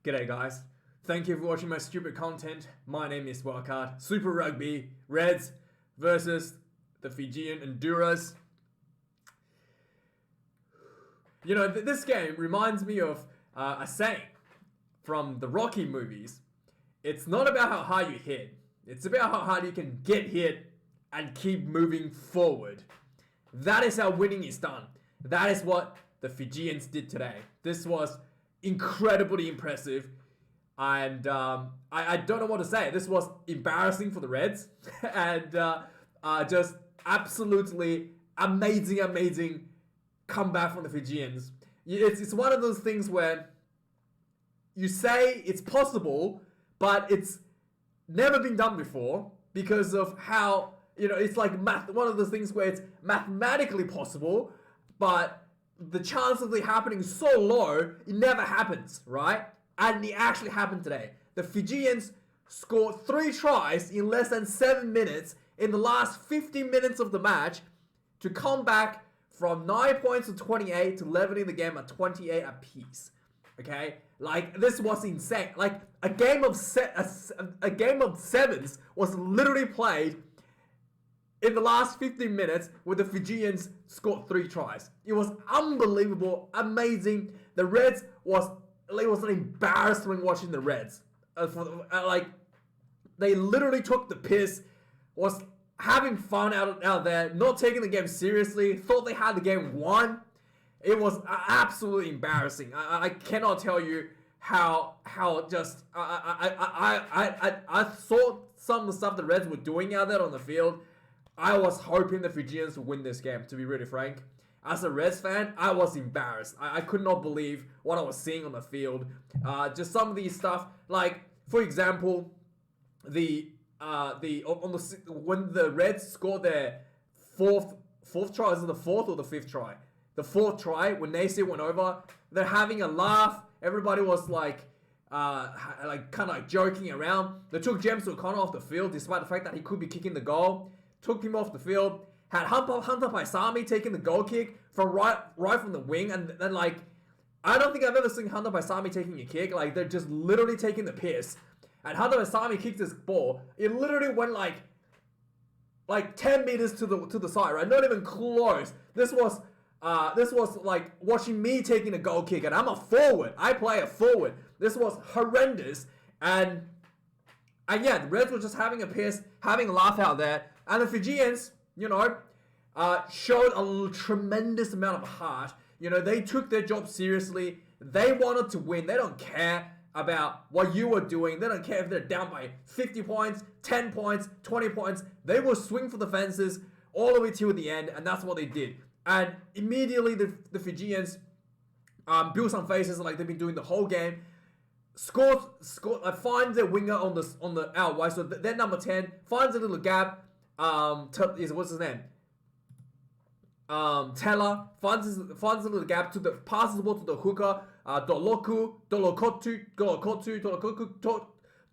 G'day guys, thank you for watching my stupid content. My name is Wildcard. Super Rugby, Reds versus the Fijian and Druas. You know, this game reminds me of a saying from the Rocky movies. It's not about how hard you hit, it's about how hard you can get hit and keep moving forward. That is how winning is done. That is what the Fijians did today. This was incredibly impressive, and I don't know what to say. This was embarrassing for the Reds, and just absolutely amazing comeback from the Fijians. It's one of those things where you say it's possible, but it's never been done before because of how, you know, it's like one of those things where it's mathematically possible, but the chance of it happening is so low, it never happens, right? And it actually happened today. The Fijians scored 3 tries in less than 7 minutes in the last 15 minutes of the match to come back from 9 points to 28 to leveling the game at 28 apiece. Okay, like this was insane. Like a game of sevens was literally played in the last 15 minutes where the Fijians scored 3 tries. It was unbelievable, amazing. The Reds it was an embarrassment watching the Reds. Like they literally took the piss, was having fun out there, not taking the game seriously, thought they had the game won. It was absolutely embarrassing. I cannot tell you how just I saw some of the stuff the Reds were doing out there on the field. I was hoping the Fijians would win this game, to be really frank. As a Reds fan, I was embarrassed. I could not believe what I was seeing on the field. Just some of these stuff, like for example, when the Reds scored their fourth try, is it the fourth or the fifth try? The fourth try, when Nacy went over, they're having a laugh. Everybody was like kind of joking around. They took James O'Connor off the field, despite the fact that he could be kicking the goal. Took him off the field. Had Hunter Paisami taking the goal kick from right from the wing, and then like I don't think I've ever seen Hunter Paisami taking a kick. Like they're just literally taking the piss. And Hunter Paisami kicked this ball. It literally went like 10 meters to the side, right? Not even close. This was like watching me taking a goal kick, and I'm a forward. I play a forward. This was horrendous, and yeah, the Reds were just having a piss, having a laugh out there, and the Fijians, you know, showed a tremendous amount of heart. You know, they took their job seriously. They wanted to win. They don't care about what you were doing. They don't care if they're down by 50 points, 10 points, 20 points. They will swing for the fences all the way till the end, and that's what they did. And immediately the Fijians built some faces like they've been doing the whole game. Scored, finds their winger on the out wide. So their number 10 finds a little gap. What's his name? Teller finds a little gap passes the ball to the hooker.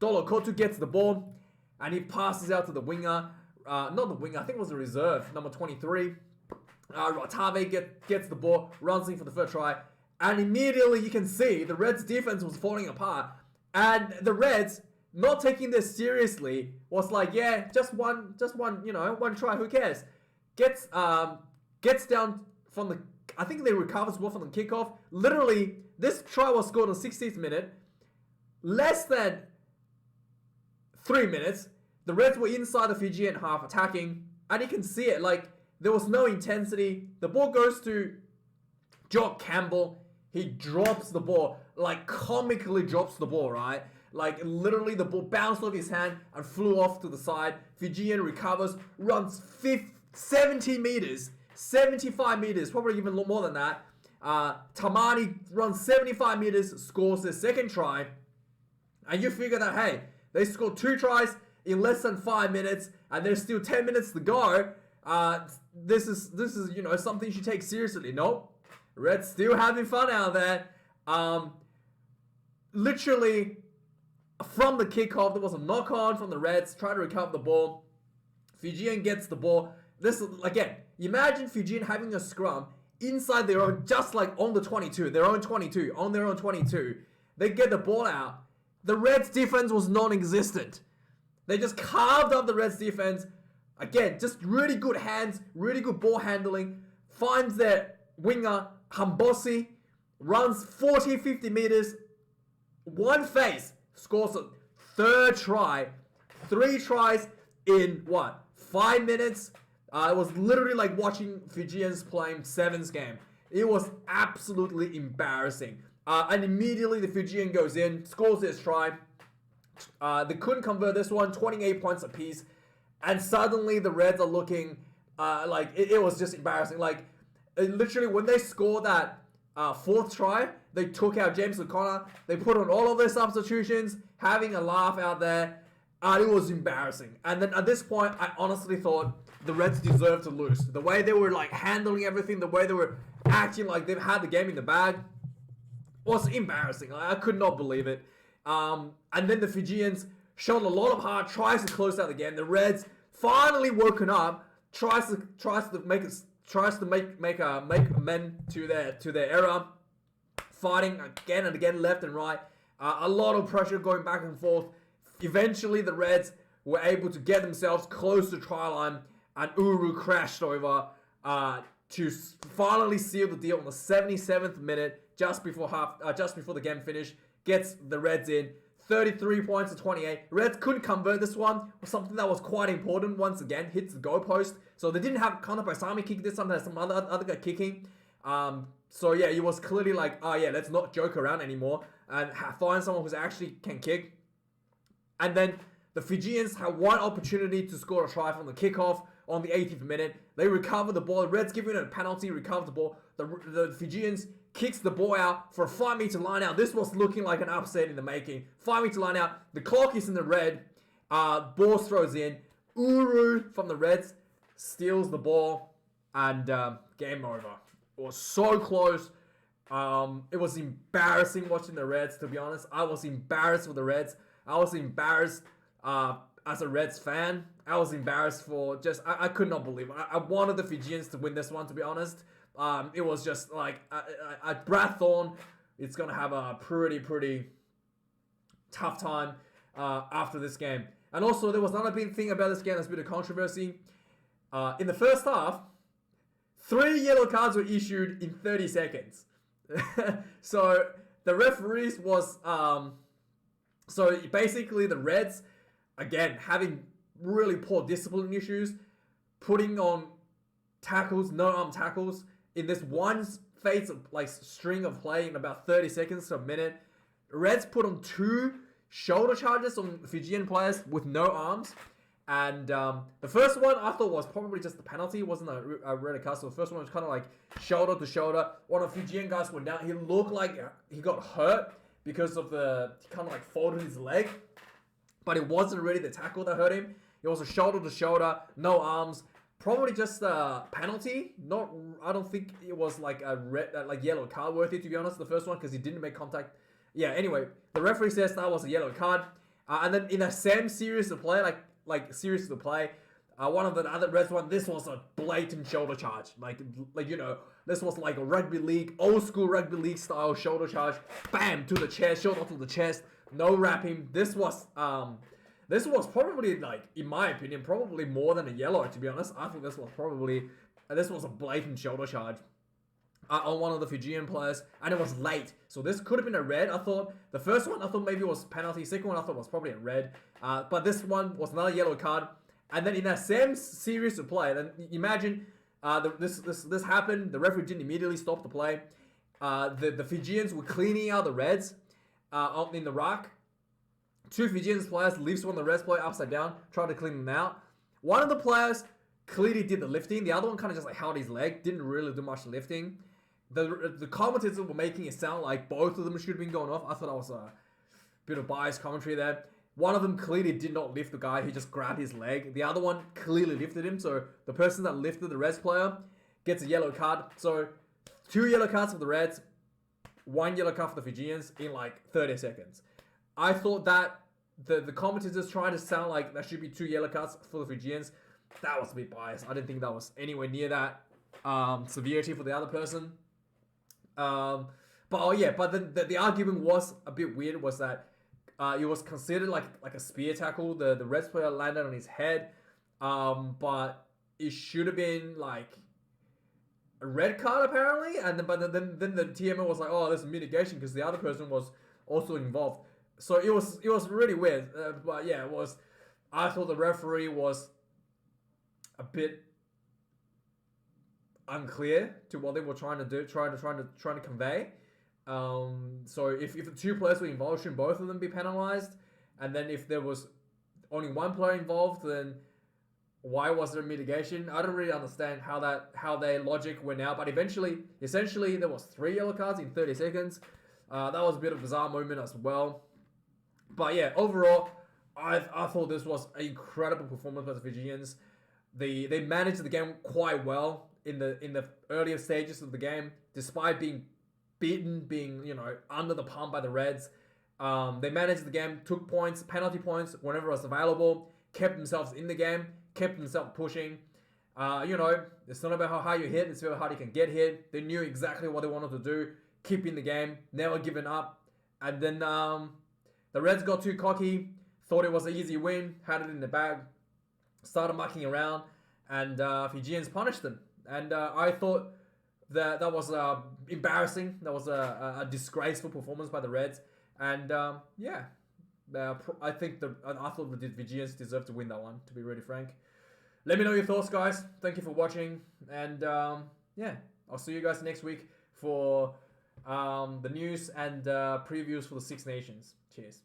Dolokotu gets the ball, and he passes out to the winger. Not the winger, I think it was the reserve, number 23. Ratave gets the ball, runs in for the first try, and immediately you can see the Reds' defense was falling apart, and the Reds, not taking this seriously, was like, yeah, just one, you know, one try, who cares? Gets down from the, I think they recovers well from the kickoff. Literally, this try was scored on 60th minute. Less than 3 minutes, the Reds were inside the Fijian half attacking, and you can see it, like, there was no intensity. The ball goes to Jock Campbell. He drops the ball, like comically drops the ball, right? Like literally the ball bounced off his hand and flew off to the side. Fijian recovers, runs 70 meters, 75 meters, probably even more than that. Tamani runs 75 meters, scores his second try. And you figure that, hey, they scored 2 tries in less than 5 minutes and there's still 10 minutes to go. This is you know, something you should take seriously. Nope. Reds still having fun out there. Literally from the kickoff, there was a knock on from the Reds trying to recover the ball. Fijian gets the ball. This again, imagine Fijian having a scrum inside their own, just like on the 22, on their own 22. They get the ball out. The Reds defense was non-existent. They just carved up the Reds defense. Again, just really good hands, really good ball handling. Finds their winger, Hambosi, runs 40, 50 meters, one face, scores a third try. 3 tries in, 5 minutes? It was literally like watching Fijians playing Sevens game. It was absolutely embarrassing. And immediately the Fijian goes in, scores this try. They couldn't convert this one, 28 points apiece. And suddenly the Reds are looking like it was just embarrassing. Like, literally when they scored that 4th try, they took out James O'Connor. They put on all of their substitutions, having a laugh out there. It was embarrassing. And then at this point, I honestly thought the Reds deserved to lose. The way they were like handling everything, the way they were acting like they've had the game in the bag was embarrassing. I could not believe it. And then the Fijians showed a lot of heart, tries to close out the game. The Reds finally woken up, tries to make amend to their error, fighting again and again, left and right. A lot of pressure going back and forth. Eventually, the Reds were able to get themselves close to try line, and Uru crashed over to finally seal the deal on the 77th minute, just before the game finished. Gets the Reds in 33 points to 28. Reds couldn't convert this one. Something that was quite important. Once again, hits the goalpost. So they didn't have Connor Paisami kick this time. There's some other guy kicking. So yeah, it was clearly like, oh yeah, let's not joke around anymore and find someone who actually can kick. And then the Fijians had one opportunity to score a try from the kickoff on the 80th minute. They recover the ball. The Reds give it a penalty, recover the ball. The Fijians kicks the ball out for a 5-meter line out. This was looking like an upset in the making. 5-meter line out. The clock is in the red. Ball throws in. Uru from the Reds steals the ball. And game over. It was so close. It was embarrassing watching the Reds, to be honest. I was embarrassed with the Reds. I was embarrassed as a Reds fan. I was embarrassed for just... I could not believe it. I wanted the Fijians to win this one, to be honest. It was just like... Brad Thorne is going to have a pretty tough time after this game. And also, there was another big thing about this game that's a bit of controversy. In the first half, 3 yellow cards were issued in 30 seconds. So, the referees was... So basically the Reds, again, having really poor discipline issues, putting on tackles, no-arm tackles, in this one phase of like string of play in about 30 seconds to a minute. Reds put on 2 shoulder charges on Fijian players with no arms. And the first one I thought was probably just the penalty. It wasn't a red card. So the first one was kind of like shoulder to shoulder. One of the Fijian guys went down. He looked like he got hurt because of he kind of like folded his leg. But it wasn't really the tackle that hurt him. It was a shoulder to shoulder, no arms. Probably just a penalty. I don't think it was like a red, like yellow card worthy, to be honest, the first one, because he didn't make contact. Yeah, anyway, the referee says that was a yellow card. And then in the same series of play, series of play, one of the other Reds one, this was a blatant shoulder charge. Like you know, this was like a rugby league, old school rugby league style shoulder charge. Bam, to the chest, shoulder to the chest, no wrapping. This was probably, like, in my opinion, probably more than a yellow, to be honest. I think this was a blatant shoulder charge on one of the Fijian players, and it was late. So this could have been a red, I thought. The first one, I thought maybe was penalty. Second one, I thought was probably a red. But this one was another yellow card. And then in that same series of play, then imagine this happened. The referee didn't immediately stop the play. The Fijians were cleaning out the Reds in the ruck. 2 Fijian players lifts one of the Reds player upside down, tried to clean them out. One of the players clearly did the lifting. The other one kind of just like held his leg, didn't really do much lifting. The commentators were making it sound like both of them should have been going off. I thought that was a bit of biased commentary there. One of them clearly did not lift the guy. He just grabbed his leg. The other one clearly lifted him. So the person that lifted the Reds player gets a yellow card. So 2 yellow cards for the Reds, 1 yellow card for the Fijians in like 30 seconds. I thought that the commentators trying to sound like there should be 2 yellow cards for the Fijians. That was a bit biased. I didn't think that was anywhere near that severity for the other person. But oh yeah, but the argument was a bit weird. Was that it was considered like a spear tackle. The Reds player landed on his head, but it should have been like a red card apparently. And then the TMO was like, oh, there's mitigation because the other person was also involved. So it was really weird. But yeah, it was. I thought the referee was a bit unclear to what they were trying to do, trying to convey. So if the two players were involved, shouldn't both of them be penalized? And then if there was only one player involved, then why was there mitigation? I don't really understand how their logic went out. But essentially, there was 3 yellow cards in 30 seconds. That was a bit of a bizarre moment as well. But yeah, overall, I thought this was an incredible performance by the Fijians. They managed the game quite well in the earlier stages of the game, despite being beaten, being under the pump by the Reds. They managed the game, took points, penalty points whenever it was available, kept themselves in the game, kept themselves pushing. It's not about how high you hit, it's about how hard you can get hit. They knew exactly what they wanted to do, keep in the game, never giving up. And then the Reds got too cocky, thought it was an easy win, had it in the bag, started mucking around, and Fijians punished them. And I thought that was embarrassing. That was a disgraceful performance by the Reds. And I thought the Fijians deserved to win that one, to be really frank. Let me know your thoughts, guys. Thank you for watching. And I'll see you guys next week for the news and previews for the Six Nations. Cheers.